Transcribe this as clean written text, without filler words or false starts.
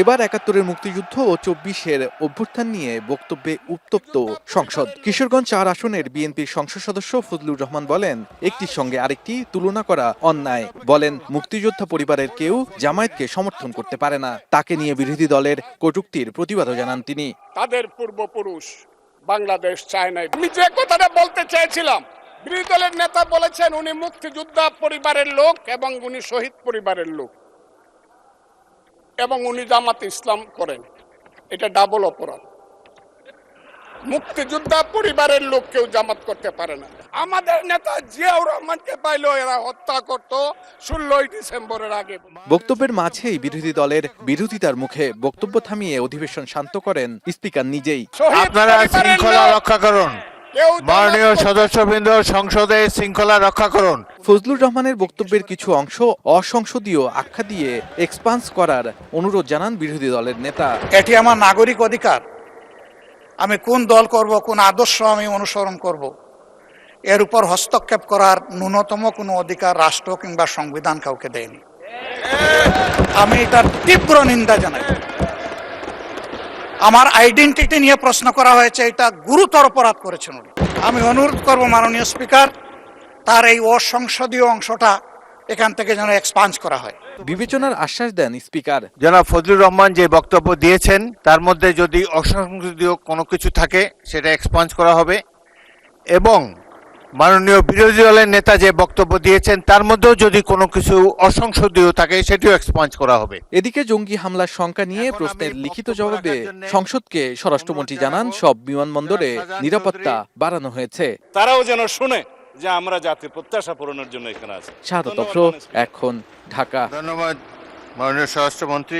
এবার ৭১-এর মুক্তিযুদ্ধ ও ২৪-এর অভ্যুত্থান নিয়ে বক্তব্যে উত্তপ্ত সংসদ। কিশোরগঞ্জ ৪ আসনের বিএনপির সংসদ সদস্য ফজলুর রহমান বলেন, একটির সঙ্গে আরেকটি তুলনা করা অন্যায়। বলেন, মুক্তিযোদ্ধা পরিবারের কেউ জামায়াতকে সমর্থন করতে পারে না। তাকে নিয়ে বিরোধী দলের কটূক্তির প্রতিবাদও জানান তিনি। তাদের পূর্বপুরুষ বাংলাদেশ চায় নাই। আমি যে কথাটা বলতে চেয়েছিলাম, বিরোধী দলের নেতা বলেছেন উনি মুক্তিযোদ্ধা পরিবারের লোক এবং উনি শহীদ পরিবারের লোক এবং উনি জামাত ইসলাম করেন। এটা ডাবল অপরাধ। মুক্তিযোদ্ধা পরিবারের লোক কেউ জামাত করতে পারে না। আমাদের নেতা জিয়াউর রহমানকে পাইলেও এরা হত্যা করত 16ই ডিসেম্বরের আগে। বক্তব্যের মাঝেই বিরোধী দলের বিরোধিতার মুখে বক্তব্য থামিয়ে অধিবেশন শান্ত করেন স্পিকার নিজেই। আপনারা শৃঙ্খলা রক্ষা করুন, মাননীয় সদস্যবৃন্দ, সংসদে শৃঙ্খলা রক্ষা করুন। ফজলুর রহমানের বক্তব্যের কিছু অংশ অসংসদীয় আখ্যা দিয়ে এক্সপান্স করার অনুরোধ জানান বিরোধী দলের নেতা। এটি আমার নাগরিক অধিকার। আমি কোন দল করব, কোন আদর্শ আমি অনুসরণ করব, এর উপর হস্তক্ষেপ করার ন্যূনতম কোনো অধিকার রাষ্ট্র কিংবা সংবিধান কাউকে দেয়নি। আমি এটার তীব্র নিন্দা জানাই। আমার আইডেন্টিটি নিয়ে প্রশ্ন করা হয়েছে, এটা গুরুতর অপরাধ করেছেন উনি। আমি অনুরোধ করব মাননীয় স্পিকার, তার এই অসংসদীয় অংশটা এখান থেকে যেন এক্সপান্স করা হয়। বিবেচনার আশ্বাস দেন স্পিকার। জনাব ফজলুর রহমান যে বক্তব্য দিয়েছেন তার মধ্যে যদি অসংসদীয় কোনো কিছু থাকে সেটা এক্সপান্স করা হবে, এবং মাননীয় বিরোধী দলের নেতা যে বক্তব্য দিয়েছেন তার মধ্যেও যদি কোনো কিছু অসংসদীয় থাকে সেটিও এক্সপান্স করা হবে। এদিকে জঙ্গি হামলার শঙ্কা নিয়ে প্রশ্নের লিখিত জবাবে সংসদকে স্বরাষ্ট্রমন্ত্রী জানান, সব বিমানবন্দরে নিরাপত্তা বাড়ানো হয়েছে। তারাও যেন শুনে যে আমরা জাতির প্রত্যাশা পূরণের জন্য এখানে আছি। শাহাদাত আফরোজ, এখন, ঢাকা। ধন্যবাদ মাননীয় স্বরাষ্ট্রমন্ত্রী।